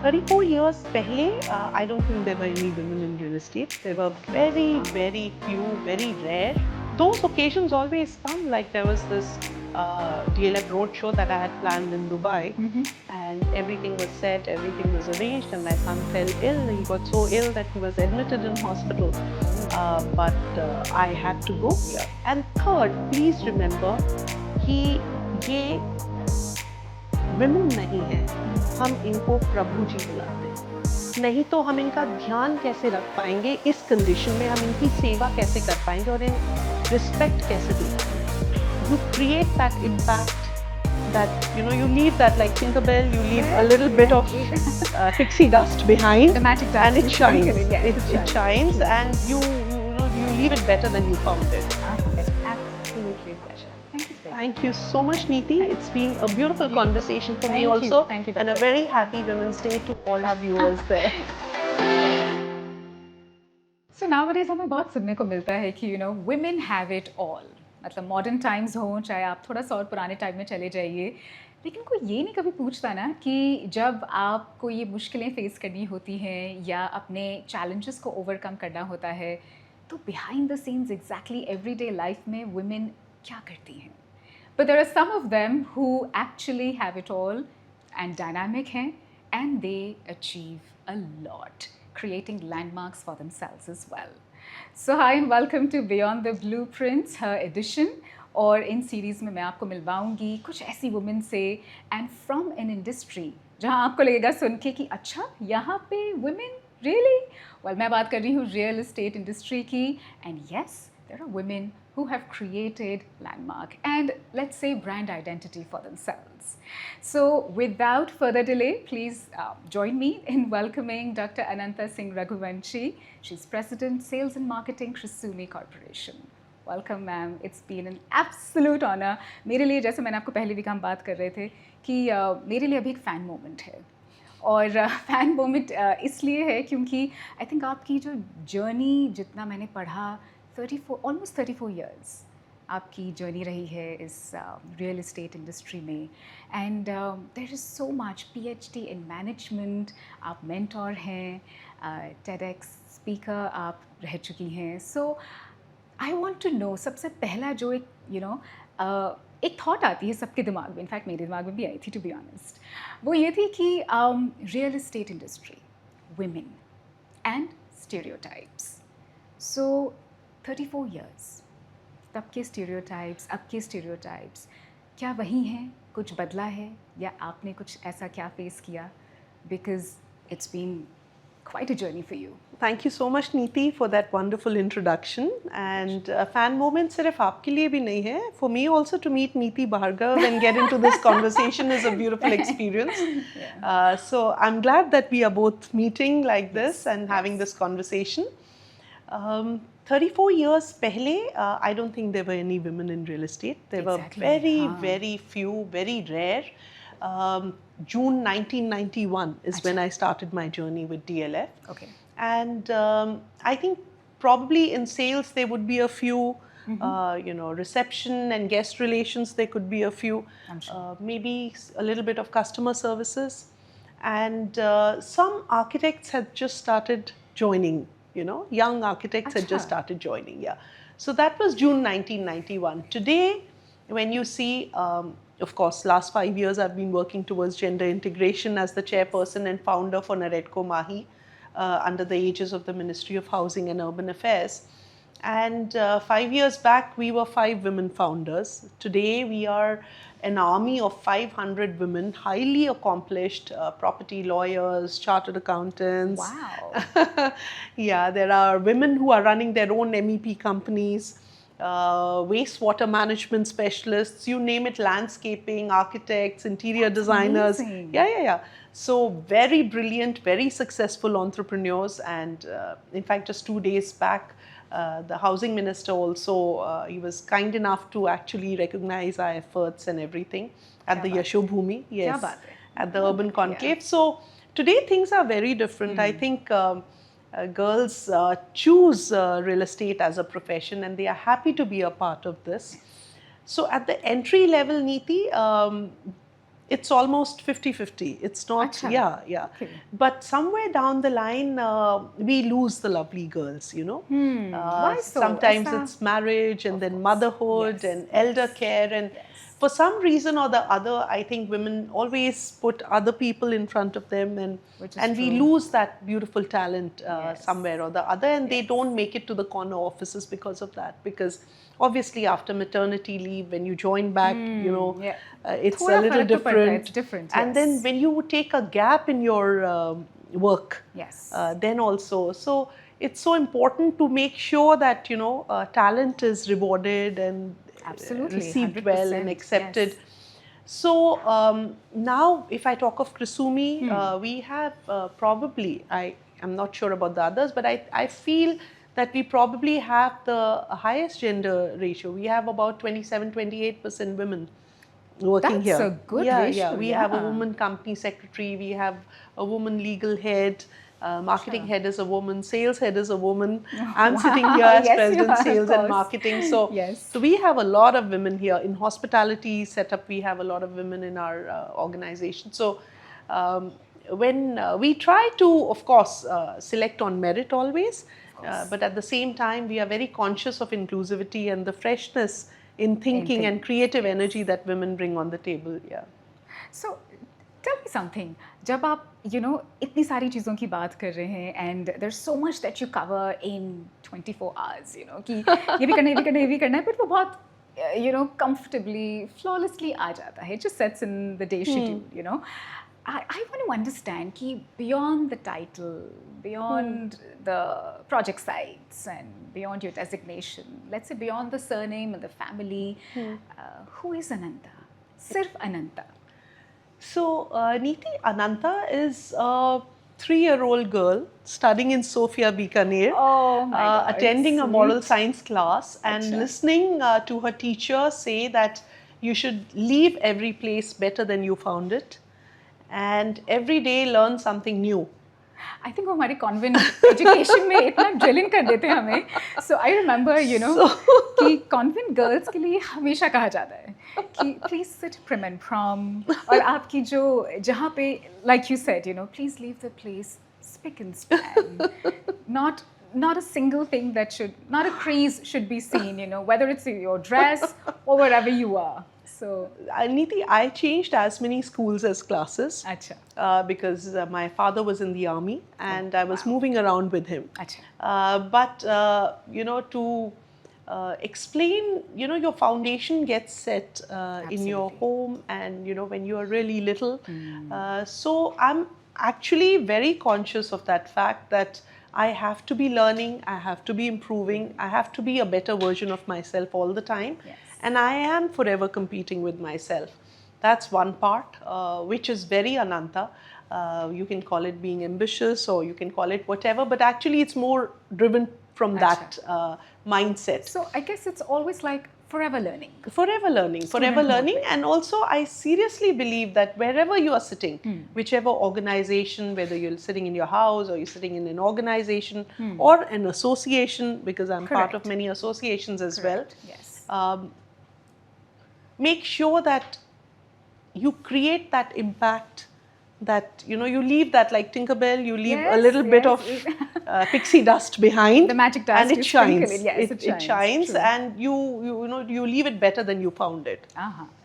34 years पहले, I don't think there were any women in real estate. There were very, very few, very rare. Those occasions always come. Like there was this DLF roadshow that I had planned in Dubai, and everything was set, everything was arranged, and my son fell ill. He got so ill that he was admitted in hospital. But I had to go here. And third, please remember, कि ये women नहीं है, हम इनको प्रभु जी बुलाते हैं। नहीं तो हम इनका ध्यान कैसे रख पाएंगे इस कंडीशन में, हम इनकी सेवा कैसे कर पाएंगे और इन रिस्पेक्ट कैसे दे पाएंगे। You create that impact, that you leave that like Tinkerbell, you leave a little bit of pixie dust behind, the magic dust, and it shines. It shines, and you leave it better than you found it. Absolutely a pleasure. Thank you so much, Neeti. It's been a beautiful conversation for me also. Thank you. And a very happy Women's Day to all our viewers there. So nowadays हमें बहुत सुनने को मिलता है कि women have it all. मतलब modern times हों, चाहे आप थोड़ा सा और पुराने टाइम में चले जाइए, लेकिन कोई ये नहीं कभी पूछता ना कि जब आपको ये मुश्किलें फेस करनी होती हैं या अपने चैलेंजेस को ओवरकम करना होता है, तो behind the scenes exactly everyday life में वुमेन क्या करती हैं। But there are some of them who actually have it all and dynamic हैं, and they achieve a lot, creating landmarks for themselves as well. So hi and welcome to Beyond the Blueprints, her edition. और इन series में मैं आपको मिलवाऊंगी कुछ ऐसी women से and from an industry जहां आपको लगेगा सुन के कि अच्छा यहाँ पे वुमेन रियली। वेल मैं बात कर रही हूँ रियल एस्टेट इंडस्ट्री की, and yes there are women who have created landmark and let's say brand identity for themselves. So without further delay, please join me in welcoming Dr. Ananta Singh Raghuvanshi. She's President, Sales and Marketing, Srisumi Corporation. Welcome ma'am, it's been an absolute honor. मेरे लिए, जैसे मैंने आपको पहले भी काम बात कर रहे थे कि मेरे लिए अभी एक फ़ैन मोमेंट है, और फ़ैन मोमेंट इसलिए है क्योंकि आई थिंक आपकी जो जर्नी, जितना मैंने पढ़ा, 34 ऑलमोस्ट 34 ईयर्स आपकी जर्नी रही है इस रियल एस्टेट इंडस्ट्री में, and there is so much PhD in management, आप मेंटोर हैं, TEDx स्पीकर आप रह चुकी हैं। So I want to know, सबसे पहला जो एक एक थॉट आती है सबके दिमाग में, इनफैक्ट मेरे दिमाग में भी आई थी टू बी ऑनेस्ट, वो ये थी कि real estate industry, women and stereotypes. So 34 years, तब के स्टीरियोटाइप्स, अब के स्टीरियोटाइप्स क्या वही हैं, कुछ बदला है, या आपने कुछ ऐसा क्या फेस किया? Because it's been quite a journey for you. Thank you so much, Neeti, for that wonderful introduction. And fan moment सिर्फ आपके लिए भी नहीं है. For me also to meet Neeti Bhargav and get into this conversation is a beautiful experience. So I'm glad that we are both meeting like this and having this conversation. 34 years पहले, I don't think there were any women in real estate. There were very few, very rare. June 1991 is when I started my journey with DLF. Okay. And I think probably in sales there would be a few, reception and guest relations there could be a few. I'm sure. Maybe a little bit of customer services. And some architects had just started joining, young architects had just started joining, yeah. So that was June 1991. Today, when you see, of course, last 5 years I've been working towards gender integration as the chairperson and founder for Naredco Mahi under the aegis of the Ministry of Housing and Urban Affairs. And 5 years back, we were 5 women founders. Today, we are an army of 500 women, highly accomplished property lawyers, chartered accountants. Wow. Yeah, there are women who are running their own MEP companies, wastewater management specialists, you name it, landscaping, architects, interior designers. Amazing. Yeah. So very brilliant, very successful entrepreneurs. And in fact, just 2 days back, the housing minister also, he was kind enough to actually recognize our efforts and everything at the Yashobhumi, yes, at the Urban Conclave. So today things are very different. I think girls choose real estate as a profession and they are happy to be a part of this. So at the entry level, Neeti, it's almost 50-50. It's not, Acha. yeah. Okay. But somewhere down the line, we lose the lovely girls, you know. Why so? Sometimes ऐसा it's marriage and of then course. motherhood Yes, and elder yes, care. And yes. for some reason or the other, I think women always put other people in front of them, Which is and we true. lose that beautiful talent Yes. somewhere or the other, and they Yes. don't make it to the corner offices because of that. Because obviously after maternity leave, when you join back, you know, Yeah. it's a थोड़ा little फर्क तो पड़ता है. different. It's different. And then Yes. when you take a gap in your work, Yes. then also, so it's so important to make sure that, you know, talent is rewarded and Absolutely. received well and 100%. accepted. Yes. So now, if I talk of Krisumi, we have probably, I'm not sure about the others, but I feel that we probably have the highest gender ratio. We have about 27-28% women working That's here. a good Yeah, ratio, we have a yeah. woman company secretary, we have a woman legal head, marketing head is a woman, sales head is a woman. I'm sitting here as Yes, you president, are, of sales and course. marketing. So, Yes. so we have a lot of women here. In hospitality setup, we have a lot of women in our organization. So, when we try to, of course, select on merit always, but at the same time, we are very conscious of inclusivity and the freshness in thinking and things, creative yes. energy that women bring on the table. Yeah. So, tell me something. जब आप इतनी सारी चीज़ों की बात कर रहे हैं and there's so much that you cover in 24 hours, कि ये भी करना है, ये भी करना है, ये भी करना है, but वो बहुत comfortably, flawlessly आ जाता है. It just sets in the day schedule, I want to understand कि beyond the title, beyond the project sites and beyond your designation, let's say beyond the surname and the family, who is Ananta? Sirf Ananta. So, Neeti, Ananta is a 3-year-old girl studying in Sophia, Bikaner, Oh my God, attending a moral sweet. science class and Acha. listening to her teacher say that you should leave every place better than you found it, and every day learn something new. I think वो हमारे convent education में इतना drilling कर देते हैं हमें. So I remember, कि convent girls के लिए हमेशा कहा जाता है कि please sit prim and prom, और आपकी जहाँ पे, like you said, please leave the place spick and span. Not a single thing not a crease should be seen, whether it's in your dress or wherever you are. So, Neeti, I changed as many schools as classes. Acha. Because my father was in the army and I was moving around with him. Acha. But, to explain, your foundation gets set in your home and, when you are really little. So I'm actually very conscious of that fact that I have to be learning, I have to be improving, I have to be a better version of myself all the time. Yes. And I am forever competing with myself. That's one part, which is very Ananta. You can call it being ambitious or you can call it whatever, but actually it's more driven from that mindset. So I guess it's always like forever learning. Forever learning, forever learning. And also I seriously believe that wherever you are sitting, whichever organization, whether you're sitting in your house or you're sitting in an organization or an association, because I'm part of many associations as well. Yes. Make sure that you create that impact, that you leave that, like Tinkerbell, you leave a little bit of pixie dust behind, the magic dust, and it shines. It shines, and you leave it better than you found it.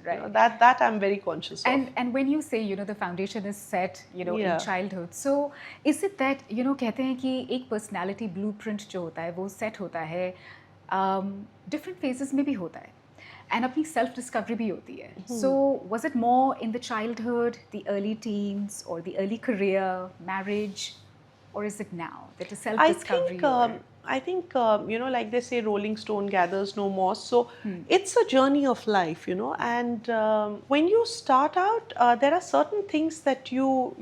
Right. That I'm very conscious of. And when you say the foundation is set in childhood, so is it that कहते हैं कि एक personality blueprint जो होता है वो set होता है, different phases में भी होता है. And अपनी self discovery भी होती है. So was it more in the childhood, the early teens, or the early career, marriage, or is it now that is self discovery? I think like they say, rolling stone gathers no moss. So it's a journey of life, and when you start out, there are certain things that you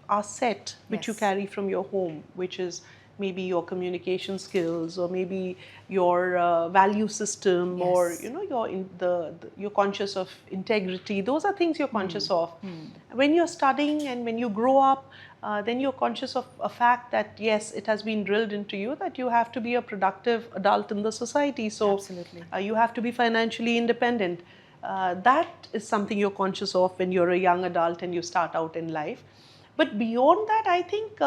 are set, which you carry from your home, which is maybe your communication skills, or maybe your value system, or you're conscious of integrity. Those are things you're conscious of. When you're studying and when you grow up, then you're conscious of a fact that yes, it has been drilled into you that you have to be a productive adult in the society. So Absolutely. You have to be financially independent. that is something you're conscious of when you're a young adult and you start out in life. But beyond that, I think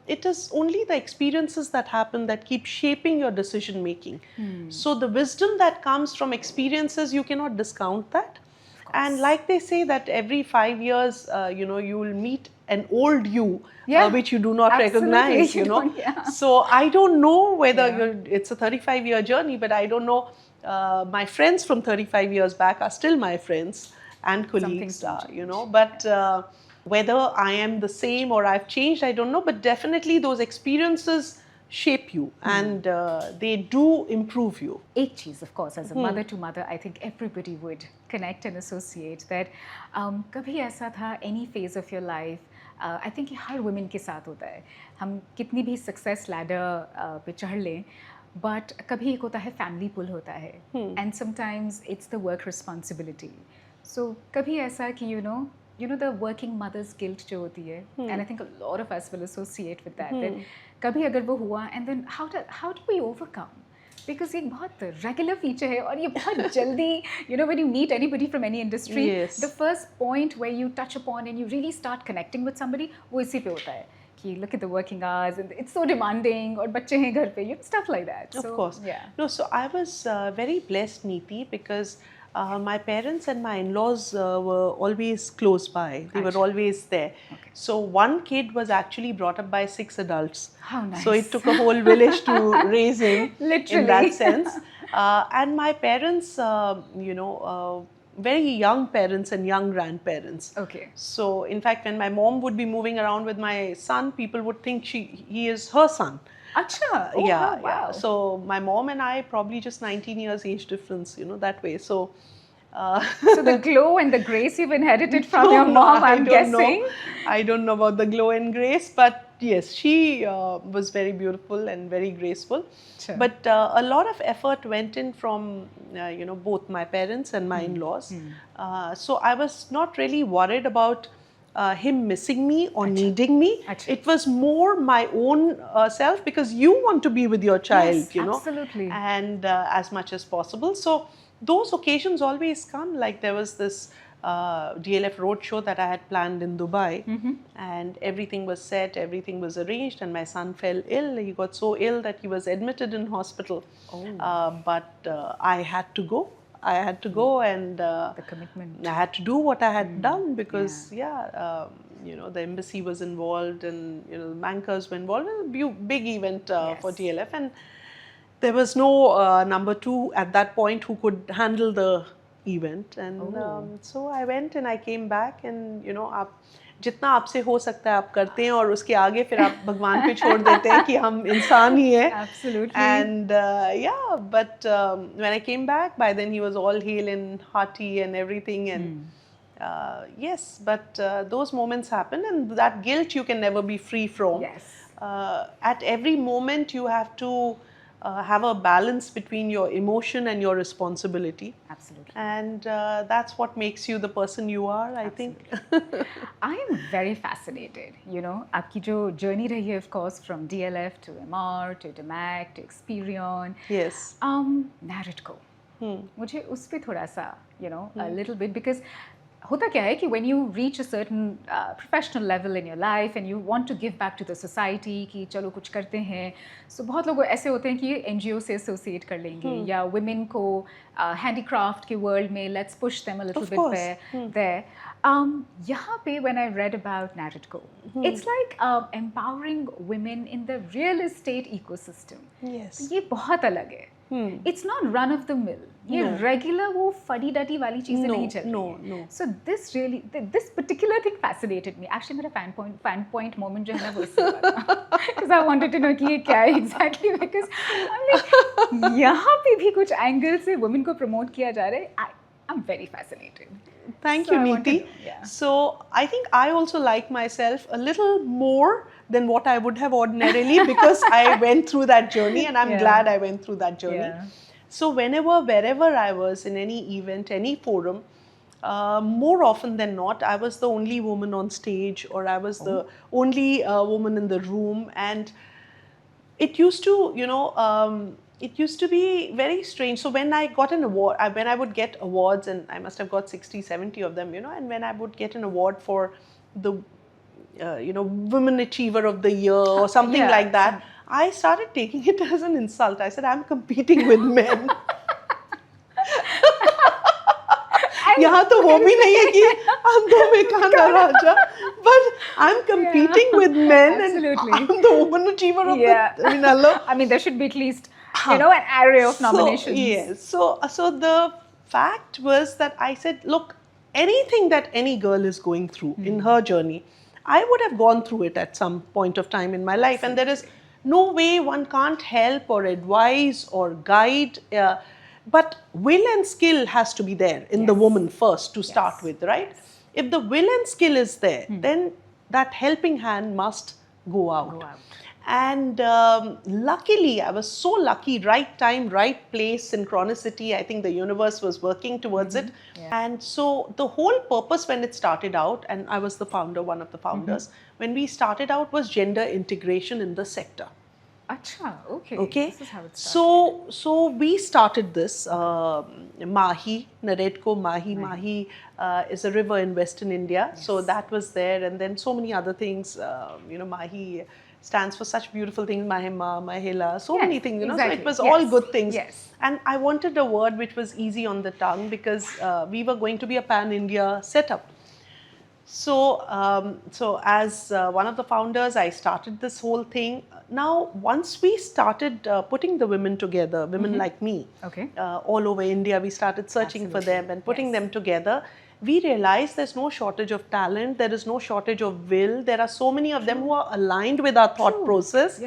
it is only the experiences that happen that keep shaping your decision making. So the wisdom that comes from experiences, you cannot discount that. And like they say that every 5 years, you will meet an old you, which you do not Absolutely, recognize, you don't, yeah. So I don't know whether Yeah. it's a 35-year journey, but I don't know. My friends from 35 years back are still my friends and colleagues, don't change. but whether I am the same or I've changed, I don't know. But definitely those experiences shape you and they do improve you. एक चीज़ of course as a mother to mother I think everybody would connect and associate that कभी ऐसा था any phase of your life I think ये हर women के साथ होता है हम कितनी भी success ladder पे चढ़ लें but कभी एक होता है family pull होता है and sometimes it's the work responsibility so कभी ऐसा कि you know the working mother's guilt जो होती है and I think a lot of us will associate with that that कभी अगर वो हुआ and then how do we overcome because ये एक बहुत regular feature है और ये बहुत जल्दी when you meet anybody from any industry Yes. the first point where you touch upon and you really start connecting with somebody वो इसी पे होता है कि look at the working hours and it's so demanding और बच्चे हैं घर पे stuff like that Of course. yeah No, so I was very blessed, Neeti, because my parents and my in-laws were always close by. They were always there. Okay. So one kid was actually brought up by 6 adults. How nice. So it took a whole village to raise him. Literally. In that sense. And my parents, very young parents and young grandparents. Okay. So in fact, when my mom would be moving around with my son, people would think he is her son. Acha. Oh, Yeah. wow. So my mom and I probably just 19 years age difference, that way. So So the glow and the grace you've inherited from your no, mom, I I'm don't know. guessing. I don't know about the glow and grace, but yes, she was very beautiful and very graceful. Sure. But a lot of effort went in from both my parents and my in-laws. So I was not really worried about him missing me or needing me. Achha. It was more my own self, because you want to be with your child, Yes, absolutely. and as much as possible. So those occasions always come. Like there was this DLF roadshow that I had planned in Dubai, and everything was set, everything was arranged, and my son fell ill. He got so ill that he was admitted in hospital. But I had to go. And The commitment. I had to do what I had done, because the embassy was involved, and the bankers were involved. It was a big event for DLF, and there was no number two at that point who could handle the event. And so I went and I came back, and आप जितना आपसे हो सकता है आप करते हैं, और उसके आगे फिर आप भगवान पे छोड़ देते हैं कि हम इंसान ही हैं. Absolutely. And but when I came back, by then he was all hale and hearty and everything. And yes, but those moments happen, and that guilt you can never be free from. Yes. At every moment you have to have a balance between your emotion and your responsibility. Absolutely. And that's what makes you the person you are, I think. I am very fascinated, आपकी जो journey रही है, of course, from DLF to MR to DMAC to Experion. Yes. NARITCO. मुझे उस पे थोड़ा सा, a little bit, because होता क्या है कि when you reach a certain professional level in your life and you want to give back to the society कि चलो कुछ करते हैं, so बहुत लोग ऐसे होते हैं कि NGO से associate कर लेंगे, या women को handicraft के world में let's push them a little Of bit course. there. यहाँ पे when I read about NARITCO, it's like empowering women in the real estate ecosystem. Yes. ये बहुत अलग है. It's not run of the mill. ये regular वो फटी डटी वाली चीजें नहीं चल रही हैं. So this particular thing fascinated me. Actually मेरा fan point moment जो है ना वो इससे हुआ था. Because I wanted to know कि ये क्या है exactly, because I'm like यहाँ पे भी कुछ angle से women को promote किया जा रहा है. I'm very fascinated. Thank So you, I want to Neeti. know, yeah. So I think I also like myself a little more than what I would have ordinarily, because I went through that journey, and I'm glad I went through that journey. Yeah. So wherever I was in any event, any forum, more often than not, I was the only woman on stage, or I was the only woman in the room. And it used to, it used to be very strange. So when I got an award, when I would get awards, and I must have got 60, 70 of them, and when I would get an award for the, Women Achiever of the Year or something Yeah, like that, I started taking it as an insult. I said, I'm competing with men. यहाँ तो वो भी नहीं है कि अंधों में काना राजा, but I'm competing with men Absolutely. and I'm the woman achiever of Yeah. the, hello. I mean, there should be at least, an array of nominations. So, yes. So the fact was that I said, look, anything that any girl is going through in her journey, I would have gone through it at some point of time in my life, and there is no way one can't help or advise or guide. But will and skill has to be there in the woman first to start with, right? If the will and skill is there, then that helping hand must go out. And luckily, I was so lucky, right time, right place, synchronicity. I think the universe was working towards it. And so the whole purpose when it started out, and I was the founder, one of the founders, when we started out was gender integration in the sector. Acha, okay. Okay. This is how it started. So we started this. Mahi, Naredko Mahi. Mahi is a river in Western India. So that was there. And then so many other things. Mahi stands for such beautiful things. Mahima, Mahila, so many things, exactly. So it was all good things. Yes. And I wanted a word which was easy on the tongue, because we were going to be a pan-India setup. So, as one of the founders, I started this whole thing. Now, once we started putting the women together, women like me, all over India, we started searching for them and putting them together. We realized there's no shortage of talent, there is no shortage of will. There are so many of them who are aligned with our thought process.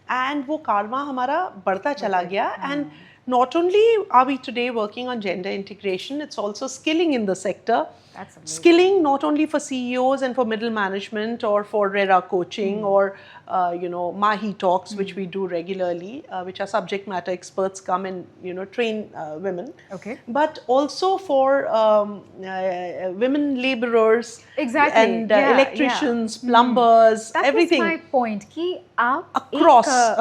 And वो कारवां हमारा बढ़ता चला गया. And not only are we today working on gender integration, it's also skilling in the sector. Skilling not only for CEOs and for middle management, or for RERA coaching, or Mahi talks, which we do regularly, which are subject matter experts come and train women. But also for women laborers, and electricians, plumbers, everything. That's my point. कि आप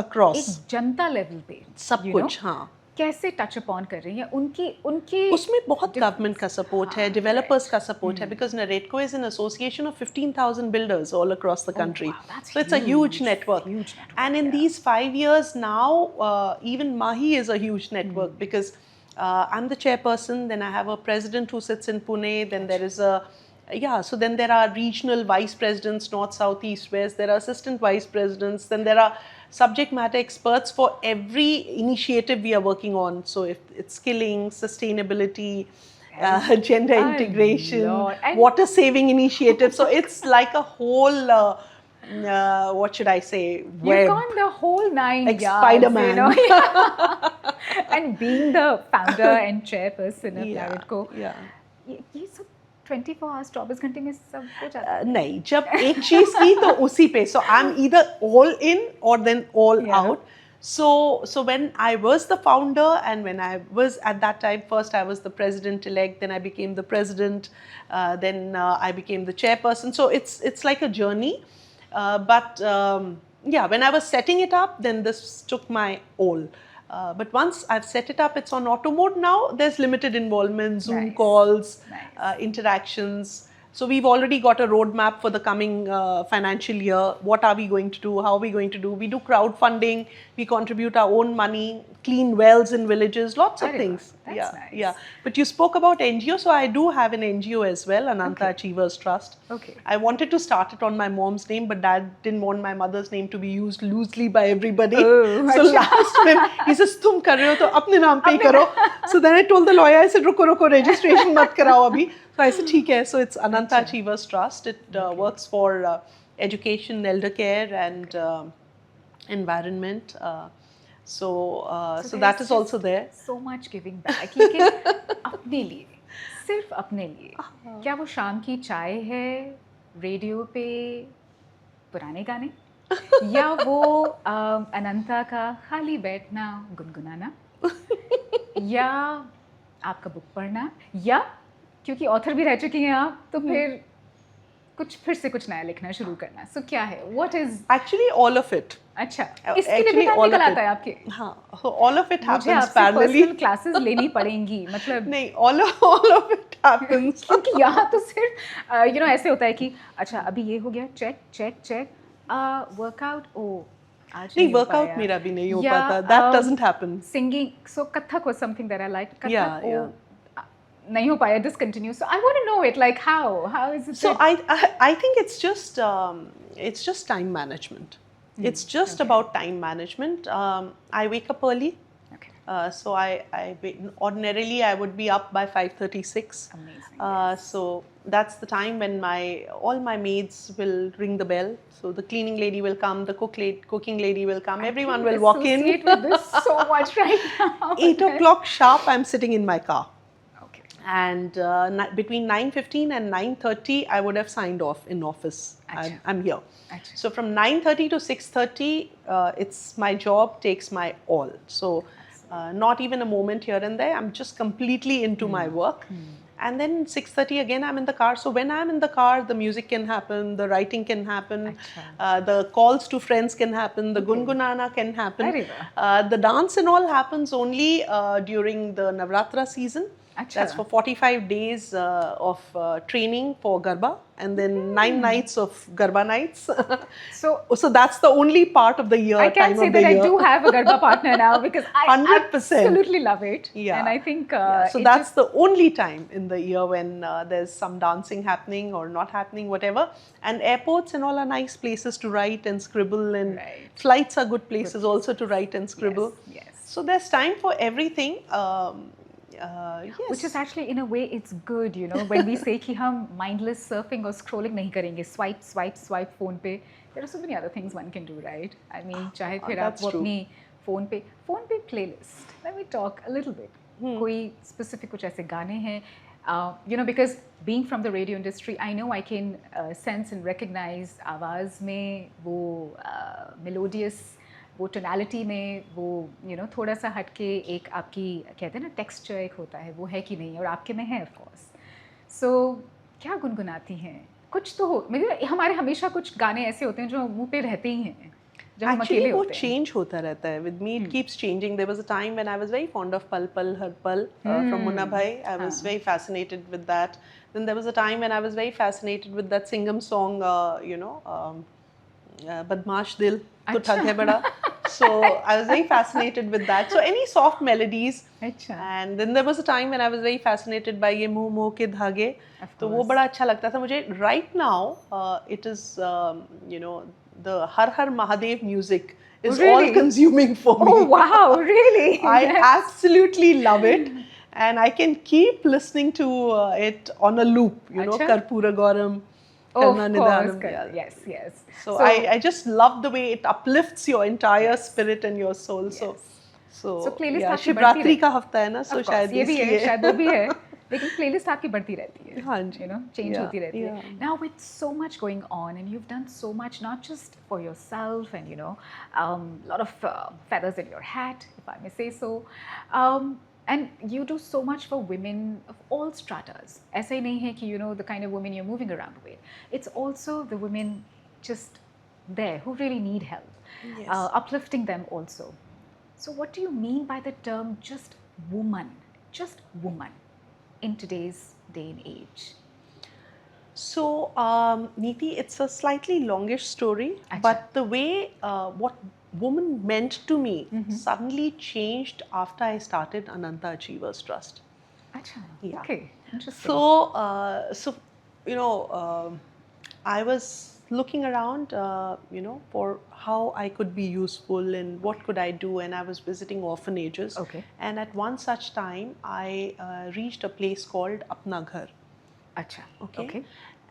across एक जनता level पे सब कुछ, हाँ, कैसे touch upon कर रही हैं उनकी उसमें बहुत गवर्नमेंट का सपोर्ट है, डेवलपर्स का सपोर्ट है, because Naredko is an association of 15,000 builders all across the country. So it's a huge network. And in these 5 years now, even Mahi is a huge network, because I'm the chairperson, then I have a president who sits in Pune, then there is so then there are regional vice presidents, north, south, east, west, there are assistant vice presidents, then there are subject matter experts for every initiative we are working on. So if it's skilling, sustainability, gender integration, water saving initiative. So it's like a whole, what should I say? You've gone the whole 9 like yards. Spider-Man. And being the founder and chairperson of Naredko, ये सब 24 hours 24 घंटे में सब हो जाता है? नहीं, जब एक चीज की तो उसी पे. So I'm either all in or then all out. So when I was the founder, and when I was at that time, first I was the president elect, then I became the president, then I became the chairperson. So it's like a journey. But when I was setting it up, then this took my all. But once I've set it up, it's on auto mode now. There's limited involvement, Zoom calls, interactions. So we've already got a roadmap for the coming financial year. What are we going to do? How are we going to do? We do crowdfunding. We contribute our own money, clean wells in villages, lots of things. That's nice. But you spoke about NGO, so I do have an NGO as well, Ananta Achievers Trust. I wanted to start it on my mom's name, but Dad didn't want my mother's name to be used loosely by everybody. So last minute, he says, "Tum kar rahe ho, to apne naam pe karo." So then I told the lawyer, I said, "Ruko, registration mat karao abhi." So I said, "ठीक है." So it's Ananta Achievers Trust. It works for education, elder care, and environment. So that is also there. So much giving back. लेकिन अपने लिए, सिर्फ अपने लिए, क्या वो शाम की चाय है, रेडियो पे पुराने गाने, या वो अनंता का खाली बैठना गुनगुनाना, या आपका बुक पढ़ना, या क्योंकि ऑथर भी रह चुकी हैं आप, तो फिर कुछ फिर से कुछ नया लिखना शुरू करना, सो क्या है, what is? Actually, all of it. अच्छा, इसके लिए भी Actually, टाइम all निकल of आता है it. आपके? हाँ, so all of it मुझे happens आपसे parallelly. पर्सनल क्लासेस लेनी पड़ेंगी, मतलब नहीं, all of it happens. क्योंकि यहाँ तो सिर्फ यू नो ऐसे होता है कि अच्छा अभी ये हो गया, चेक चेक चेक, वर्कआउट, ओ आज नहीं, नहीं हो workout पाया, मेरा भी नहीं हो या पाता. That doesn't happen. Singing, so Kathak was something that I like, Kathak Yeah, oh yeah. नहीं हो पाया, discontinue, so I want to know it, like how is it? So I think it's just time management. It's just okay. about time management. I wake up early. Okay. So ordinarily I would be up by 5:36. Amazing, So that's the time when all my maids will ring the bell. So the cleaning lady will come, the cooking lady will come. Everyone will walk in. Associate with this so much right now. 8 o'clock sharp, I'm sitting in my car. Okay. And between 9:15 and 9:30 I would have signed off in office. Acha. I'm here. Acha. So from 9:30 to 6:30 it's my job takes my all. So not even a moment here and there. I'm just completely into my work. And then 6:30 again I'm in the car. So when I'm in the car, the music can happen, the writing can happen, the calls to friends can happen, the gungunana can happen. Arey wah. The dance and all happens only during the Navratra season. Acha. That's for 45 days of training for Garba, and then 9 nights of Garba nights. So that's the only part of the year. I can time say of the that I year. do have a Garba partner now because I 100%. absolutely love it. Yeah. And I think So that's the only time in the year when there's some dancing happening or not happening, whatever. And airports and all are nice places to write and scribble, and Right. flights are good places also to write and scribble. Yes. So there's time for everything. Yes. Which is actually in a way it's good, you know, when we say कि हम mindless surfing or scrolling नहीं करेंगे, swipe phone पे, there are so many other things one can do, right? I mean, चाहे फिर आप that's वो true. अपनी phone पे playlist, let me talk a little bit. कोई specific कुछ ऐसे गाने हैं, you know, because being from the radio industry, I know I can sense and recognize आवाज़ में वो melodious, वो टोनैलिटी में वो यू नो थोड़ा सा हटके एक आपकी कहते हैं ना टेक्सचर एक होता है, वो है कि नहीं, और आपके में है ऑफ कोर्स. सो क्या गुनगुनाती हैं? कुछ तो हो, मतलब हमारे हमेशा कुछ गाने ऐसे होते हैं जो मुंह पे रहते ही हैं जब हम Actually, अकेले वो होते हैं. change होता रहता है. With me, it keeps changing. There was a time when I was very fond of Pal Pal Har Pal from Munna Bhai. I was very fascinated with that. Then there was a time when I was very fascinated with that Singham song, Badmaash Dil, Tu Thag Hai Bada. So I was very fascinated with that. So any soft melodies. अच्छा. And then there was a time when I was very fascinated by ये मुँह मोह के धागे. तो वो बड़ा अच्छा लगता था मुझे. Right now, it is the Har Har Mahadev music is all consuming for me. Oh wow, really? I absolutely love it, and I can keep listening to it on a loop. You know, Acha. Karpura Gauram. Oh, of Karna course. Nidanam, yeah. Yes. So I just love the way it uplifts your entire spirit and your soul. So playlist yeah, आपकी बढ़ती शिवरात्रि रहे. का हफ्ता है ना, so Of course, शायद ये भी है, इसलिए. शायद वो भी है, लेकिन प्लेलिस्ट आपकी बढ़ती रहती है. हाँ जी. You know, change Yeah, होती रहती है. yeah. Now with so much going on and you've done so much, not just for yourself and you know, lot of feathers in your hat, if I may say so. And you do so much for women of all stratas. ऐसा ही नहीं है कि you know the kind of women you're moving around with. It's also the women just there who really need help, Yes. uplifting them also. So what do you mean by the term just woman in today's day and age? So, Neeti, it's a slightly longish story, Acha. but the way what woman meant to me suddenly changed after I started Ananta Achievers Trust. Acha. Yeah. Okay. Interesting. So I was looking around, for how I could be useful and what could I do, and I was visiting orphanages. Okay. And at one such time, I reached a place called Apna Ghar. Acha. Okay.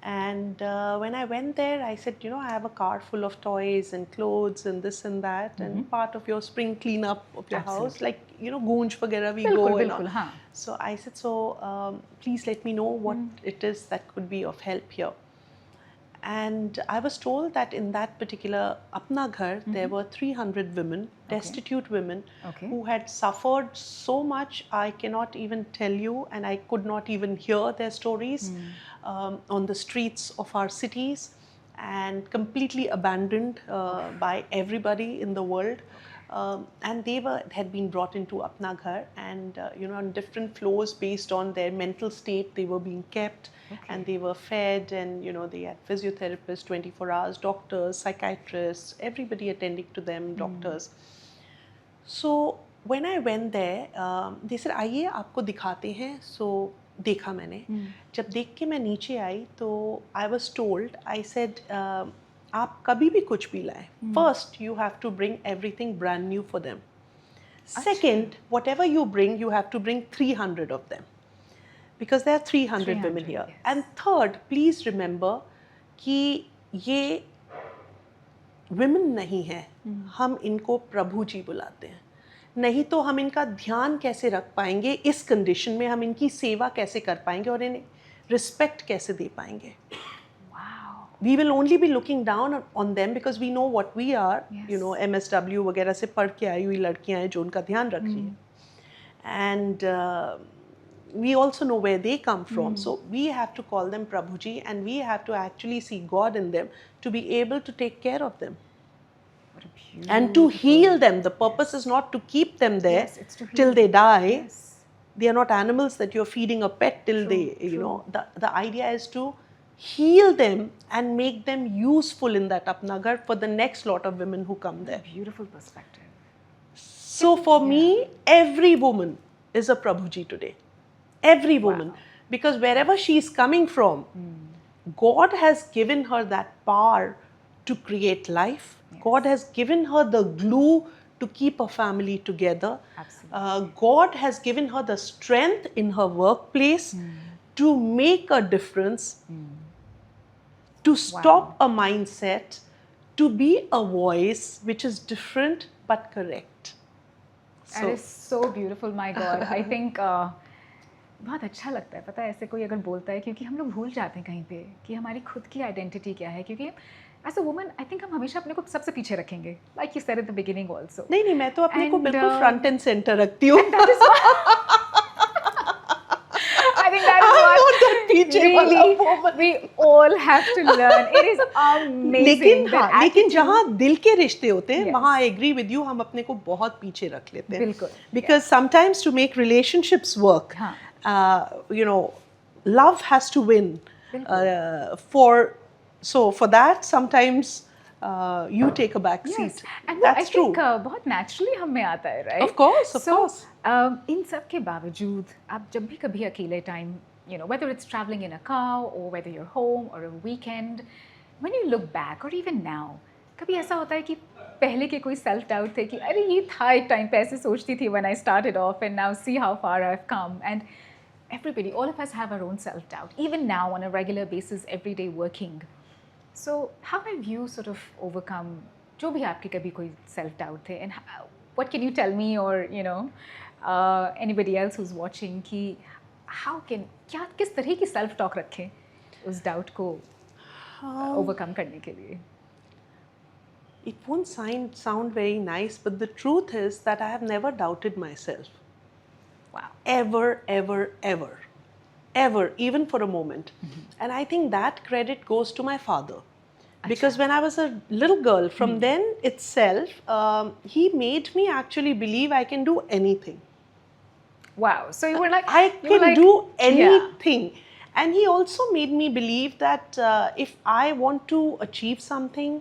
And when I went there, I said, I have a car full of toys and clothes and this and that, and part of your spring cleanup of your house, like, Goonj vagera, we go and all. हाँ. So I said, please let me know what it is that could be of help here. And I was told that in that particular Apna Ghar, there were 300 women, destitute women, Okay. who had suffered so much, I cannot even tell you, and I could not even hear their stories, on the streets of our cities, and completely abandoned by everybody in the world. And they had been brought into Apna Ghar, and on different floors based on their mental state, they were being kept, and they were fed, and they had physiotherapists 24 hours, doctors, psychiatrists, everybody attending to them, doctors. So when I went there, they said, आइए आपको दिखाते हैं. So देखा मैंने. जब देख के मैं नीचे आई तो I was told, I said, आप कभी भी कुछ भी लाएं. First, you have to bring everything brand new for them. Second, whatever you bring, you have to bring 300 of them. Because there are 300 women here. Yes. And third, please remember कि ये women नहीं है, हम इनको प्रभु जी बुलाते हैं. नहीं तो हम इनका ध्यान कैसे रख पाएंगे इस कंडीशन में, हम इनकी सेवा कैसे कर पाएंगे और इन्हें रिस्पेक्ट कैसे दे पाएंगे. We will only be looking down on them because we know what we are. Yes. MSW वगैरह से पढ़ के आई हुई लड़कियां हैं जो उनका ध्यान रख रही हैं. And we also know where they come from. So we have to call them Prabhuji, and we have to actually see God in them to be able to take care of them. What a beautiful. And to heal them. The purpose is not to keep them there Yes, it's to heal till they die. Yes. They are not animals that you're feeding a pet till True, they, true. the idea is to heal them and make them useful in that Apna Ghar for the next lot of women who come there. Beautiful perspective. So for me, every woman is a Prabhuji today. Every woman. Because wherever she is coming from, God has given her that power to create life. Yes. God has given her the glue to keep a family together. Absolutely. God has given her the strength in her workplace to make a difference, to stop a mindset, to be a voice which is different but correct. That is so beautiful, my God. I think बहुत अच्छा लगता है, पता है, ऐसे कोई अगर बोलता है, क्योंकि हम लोग भूल जाते हैं कहीं पे कि हमारी खुद की आइडेंटिटी क्या है. क्योंकि as a woman I think हम हमेशा अपने को सबसे पीछे रखेंगे, like you said at the beginning also. नहीं, मैं तो अपने को And, बिल्कुल फ्रंट एंड सेंटर रखती हूँ. I think that is what not that पीछे वाला really woman. we all have to learn. It is amazing. लेकिन that लेकिन attitude- जहाँ दिल के रिश्ते होते हैं, Yes. वहाँ आई एग्री विद यू, हम अपने को बहुत पीछे रख लेते हैं. बिल्कुल. Because sometimes to make relationships work, हाँ. love has to win. For that, sometimes you take a back Yes. seat. And That's I true. think बहुत naturally हम में आता है, right? Of course, of So, course. इन सब के बावजूद आप जब भी कभी अकेले time, whether it's traveling in a car or whether you're home or a weekend, when you look back or even now, कभी ऐसा होता है कि पहले के कोई self doubt थे कि अरे ये था एक टाइम पे ऐसे सोचती थी when I started off, and now see how far I've come. And everybody, all of us have our own self doubt, even now on a regular basis, every day working. So how have you sort of overcome जो भी आपके कभी कोई self doubt थे, and what can you tell me or anybody else who's watching कि किस तरह की self talk रखें उस doubt को overcome करने के लिए? It won't sound very nice, but the truth is that I have never doubted myself. Wow. Ever, ever, ever. Ever, even for a moment. And I think that credit goes to my father. Because when I was a little girl, from then itself, he made me actually believe I can do anything. Wow. So you were like, I can do anything. And he also made me believe that if I want to achieve something,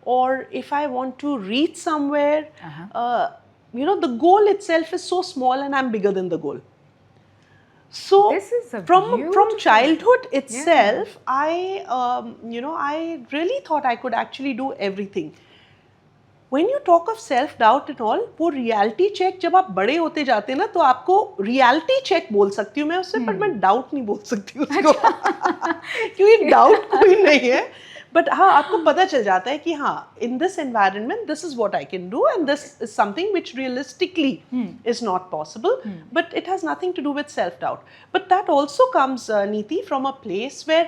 or if I want to reach somewhere, the goal itself is so small and I'm bigger than the goal. So This is a from beautiful- childhood itself, I really thought I could actually do everything. When you talk of self doubt and all, वो reality check जब आप बड़े होते जाते हैं ना, तो आपको reality check बोल सकती हूँ मैं उससे, पर मैं doubt नहीं बोल सकती उसको. क्योंकि doubt कोई नहीं है. But हाँ, आपको पता चल जाता है कि हाँ, in this environment, this is what I can do, and this is something which realistically is not possible. But it has nothing to do with self-doubt. But that also comes, Neeti, from a place where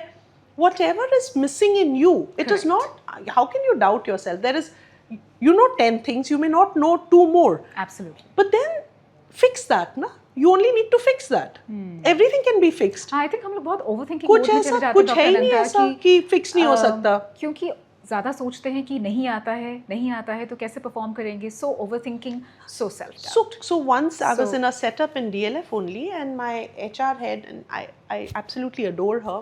whatever is missing in you, it is not, how can you doubt yourself? There is, you know 10 things, you may not know 2 more. Absolutely. But then fix that, na? You only need to fix that. Everything can be fixed. I think हम लोग बहुत overthinking कुछ ऐसा कुछ है ही नहीं ऐसा कि फिक्स नहीं हो सकता. क्योंकि ज़्यादा सोचते हैं कि नहीं आता है तो कैसे परफॉर्म करेंगे, so overthinking, so self doubt. So once I was So- in a setup in DLF only, and my HR head, and I absolutely adore her.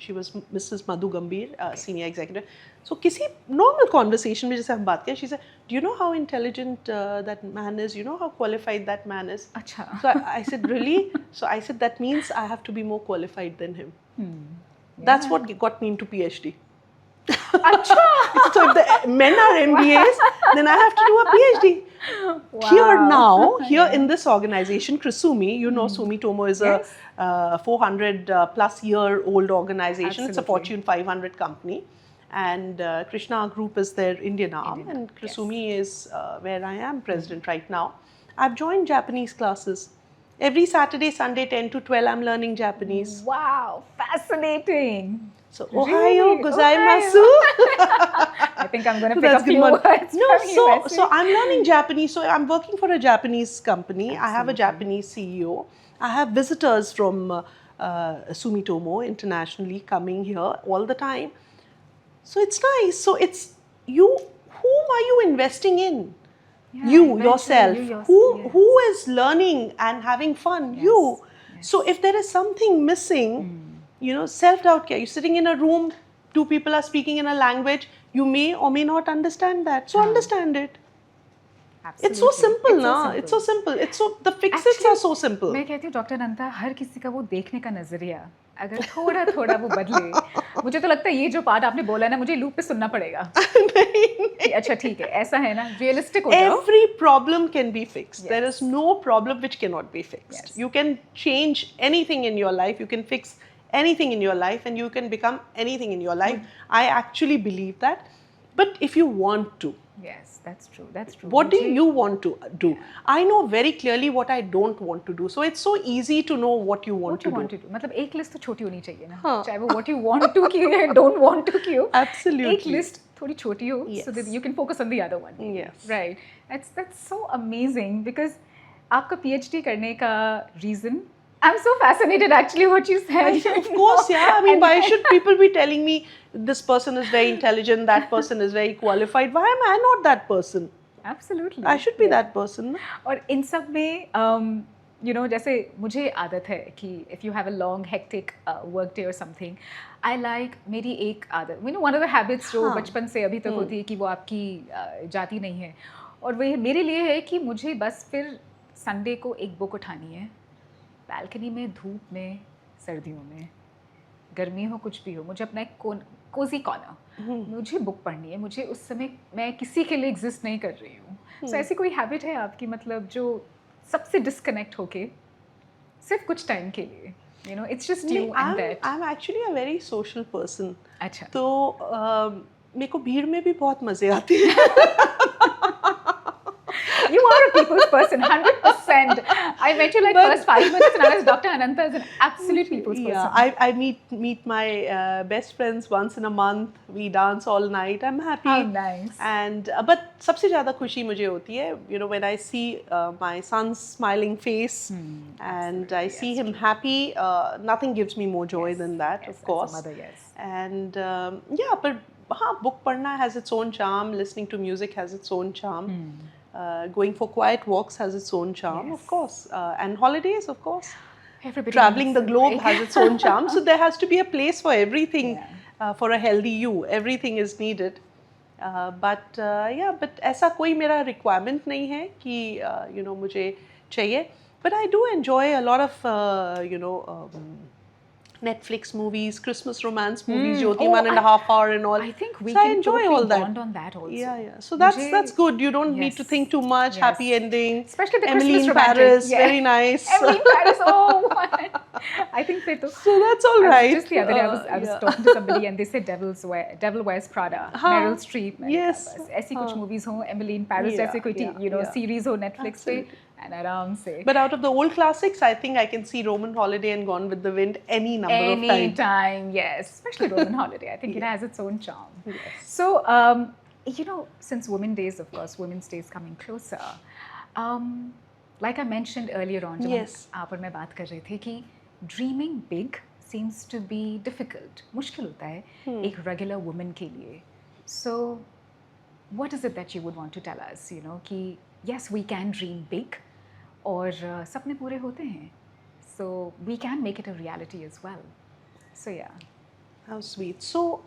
She was Mrs. Madhu Gambhir, senior executive. So किसी normal conversation में जैसे हम बात करें, she said, "Do you know how intelligent that man is? You know how qualified that man is?" अच्छा. So I said, "Really?" So I said, "That means I have to be more qualified than him." That's what got me into PhD. अच्छा. So if the men are MBAs, then I have to do a PhD. Here now, here in this organization, Krisumi, you know, Sumitomo is Yes. a 400 plus year old organization. It's a Absolutely. Fortune 500 company. And Krishna Group is their Indian arm, Indian, and Krisumi is where I am president right now. I've joined Japanese classes. Every Saturday, Sunday, 10 to 12, I'm learning Japanese. Wow, fascinating. So, Really? Ohayo gozaimasu. I think I'm going to So pick that's a good few one. words No, from you, Wesley. so I'm learning Japanese. So I'm working for a Japanese company. I have a Japanese CEO. I have visitors from Sumitomo internationally coming here all the time. So it's nice. So it's you. Whom are you investing in? Yeah, You eventually yourself. you yourself, yes. Who is learning and having fun? Yes, You. yes. So if there is something missing, you know, self-doubt care. You're sitting in a room, 2 people are speaking in a language, you may or may not understand that. So understand it. It's so Absolutely. simple, It's so na? simple. It's so simple. It's so, the fixes Actually, are so simple. मैं कहती हूँ doctor अनंता, हर किसी का वो देखने का नजरिया अगर थोड़ा थोड़ा वो बदले, मुझे तो लगता है ये जो पार्ट आपने बोला ना, मुझे लूप पे सुनना पड़ेगा. कि अच्छा ठीक है, ऐसा है ना, रियलिस्टिक हो जाओ. Every problem can be fixed. There Yes. is no problem which cannot be fixed. Yes. You can change anything in your life. You can fix anything in your life, and you can become anything in your life. I actually believe that. But if you want to, Yes, that's true. That's true. what do मुझे- you want to do? I know very clearly what I don't want to do. So it's so easy to know what you want What you to want do. to do? मतलब एक list तो छोटी होनी चाहिए ना, हाँ. चाहे वो what you want to की हो या don't want to की हो. Absolutely. एक लिस्ट थोड़ी छोटी हो, so Yes. that you can focus on the other one. Yes. Right. That's so amazing because आपका PhD करने का reason, I'm so fascinated actually what you said. Of course, yeah. I mean, why should people be telling me this person is very intelligent, that person is very qualified? Why am I not that person? Absolutely. I should be Yeah. that person. और इन सब में you know जैसे मुझे आदत है कि if you have a long hectic work day or something, I like मेरी एक आदत, you know one of the habits जो हाँ. बचपन से अभी तक होती है कि वो आपकी जाती नहीं है, और वह मेरे लिए है कि मुझे बस फिर संडे को एक बुक उठानी है, बालकनी में, धूप में, सर्दियों में, गर्मी हो कुछ भी हो, मुझे अपना एक कोजी कॉर्नर, मुझे बुक पढ़नी है. मुझे उस समय मैं किसी के लिए एग्जिस्ट नहीं कर रही हूँ. सो ऐसी कोई हैबिट है आपकी, मतलब जो सबसे डिस्कनेक्ट होके सिर्फ कुछ टाइम के लिए, you know it's just you and that. I'm actually a very social person. अच्छा. तो मेरे को भीड़ में भी बहुत मजे आते हैं. You are a people's person, 100%. I met you like first 5 minutes and I was Dr. Ananta is an absolute people's Yeah, person. I meet my best friends once in a month. We dance all night. I'm happy. How nice. And but सबसे ज़्यादा खुशी मुझे होती है, you know, when I see my son's smiling face and I see him happy. Nothing gives me more joy than that, Yes, of as a course. mother, yes. And yeah, but हाँ, book पढ़ना has its own charm. Listening to music has its own charm. Going for quiet walks has its own charm, Yes. of course. And holidays, of course. Everybody Traveling needs the a globe break. has its own charm. So there has to be a place for everything. Yeah. For a healthy you, everything is needed. But yeah, but ऐसा कोई मेरा requirement नहीं है कि you know मुझे चाहिए. But I do enjoy a lot of you know Netflix movies, Christmas romance movies, Jyoti, Oh, 1.5 hour and all. I think we So I can enjoy totally all that. bond on that also. Yeah, yeah. So that's मुझे- good. You don't need to Yes. think too much. Yes. Happy ending. Especially the Emily Christmas in romantic. Paris, Yeah. very nice. Emily in Paris, oh, I think फिर तो. So that's all right. Just the other day, I was yeah. talking to somebody and they said Devil Wears Prada, हाँ. Meryl Streep. मैंने Yes. कहा, बस ऐसी कुछ हाँ. movies हों, Emily in Paris Yeah, जैसे कोई yeah, you know yeah. series हो Netflix पे, and आराम से But out of the old classics, I think I can see Roman Holiday and Gone with the Wind any number of times. anytime, yes, especially Roman Holiday. I think it has its own charm. Yes. So, you know, since Women's Days, of course, Women's Day is coming closer. Um, like I mentioned earlier on, जब Yes. आप और मैं बात कर रहे थे कि dreaming big seems to be difficult. मुश्किल होता है एक regular woman के लिए. So, what is it that you would want to tell us? You know, कि yes, we can dream big, और सपने पूरे होते हैं. So we can make it a reality as well. So yeah. How sweet. So,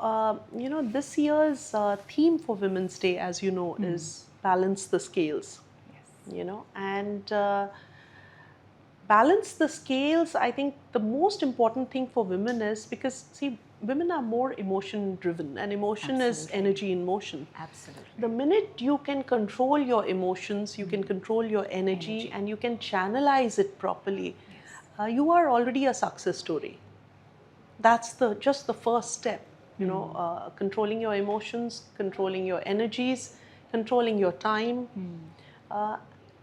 you know, this year's theme for Women's Day, as you know, is balance the scales. Yes. You know, and balance the scales. I think the most important thing for women is because, see, women are more emotion driven, and emotion is Absolutely. energy in motion. Absolutely. The minute you can control your emotions, you can control your energy, and you can channelize it properly, you are already a success story. That's just the first step, you know, controlling your emotions, controlling your energies, controlling your time,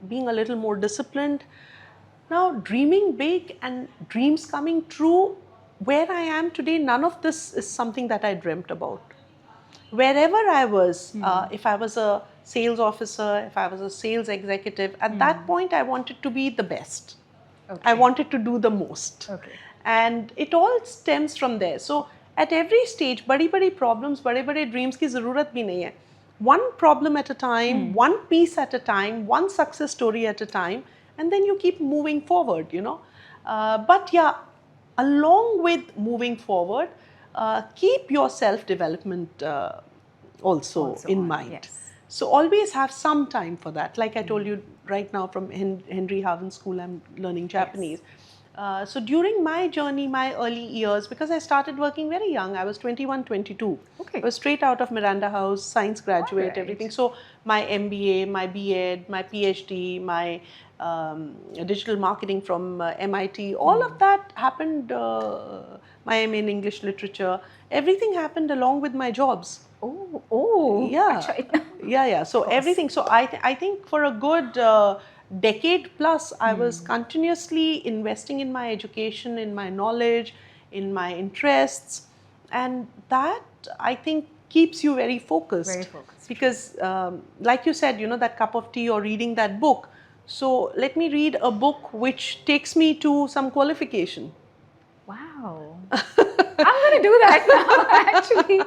being a little more disciplined. Now, dreaming big and dreams coming true, where I am today, none of this is something that I dreamt about. Wherever I was, if I was a sales officer, if I was a sales executive, at that point I wanted to be the best. Okay. I wanted to do the most. Okay. And it all stems from there. So at every stage, badi problems, bade dreams ki zarurat bhi nahi hai. One problem at a time, one piece at a time, one success story at a time, and then you keep moving forward, you know. But yeah, along with moving forward, keep your self-development also in on, mind. yes. So always have some time for that. Like I told you right now, from Henry Haven School, I'm learning Japanese. So during my journey, my early years, because I started working very young, I was 21, 22. Okay. I was straight out of Miranda House, science graduate, Alright. everything. So my MBA, my B.Ed, my PhD, my digital marketing from MIT, all of that happened, my MA in English literature, everything happened along with my jobs. Oh. Yeah. Achha, Yeah. So everything. So I think for a good decade plus, I was continuously investing in my education, in my knowledge, in my interests, and that I think keeps you very focused. Very focused. Because, like you said, you know, that cup of tea or reading that book. So let me read a book which takes me to some qualification. Wow. I'm going to do that now, actually.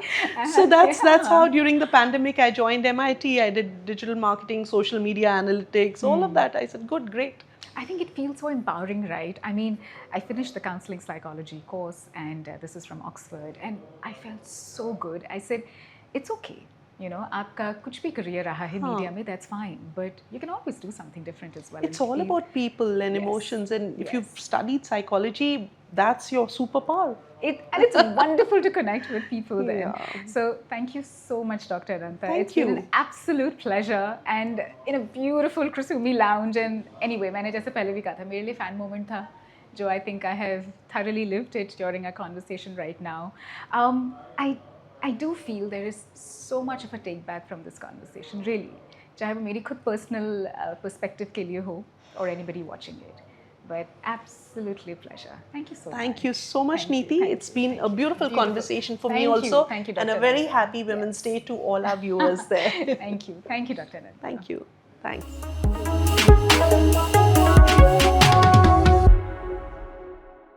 So that's Yeah. how during the pandemic I joined MIT. I did digital marketing, social media analytics, all of that. I said, good, great. I think it feels so empowering, right? I mean, I finished the counseling psychology course, and this is from Oxford, and I felt so good. I said, it's okay. You know, आपका कुछ भी career रहा है media में, that's fine. But you can always do something different as well. It's and all feel- about people and Yes. emotions. And if Yes. you've studied psychology, that's your superpower. and it's wonderful to connect with people then. Yeah. So thank you so much, Dr. Adanta. Thank It's been you. an absolute pleasure, and in a beautiful Kusumi lounge. And anyway, मैंने जैसे पहले भी कहा था, मेरे लिए fan moment था, जो I think I have thoroughly lived it during our conversation right now. I do feel there is so much of a take back from this conversation, really. चाहे वो मेरी खुद personal perspective के लिए हो, or anybody watching it. But absolutely a pleasure. Thank you so much. Thank you so much, Thank you, Neeti. thank It's you, been thank a you. beautiful conversation for me Thank you. also. Thank you, And a Dr. very Adanta. happy Women's Day to all our viewers there. Thank you. Thank you, Dr. Adanta. Thank you. Thanks.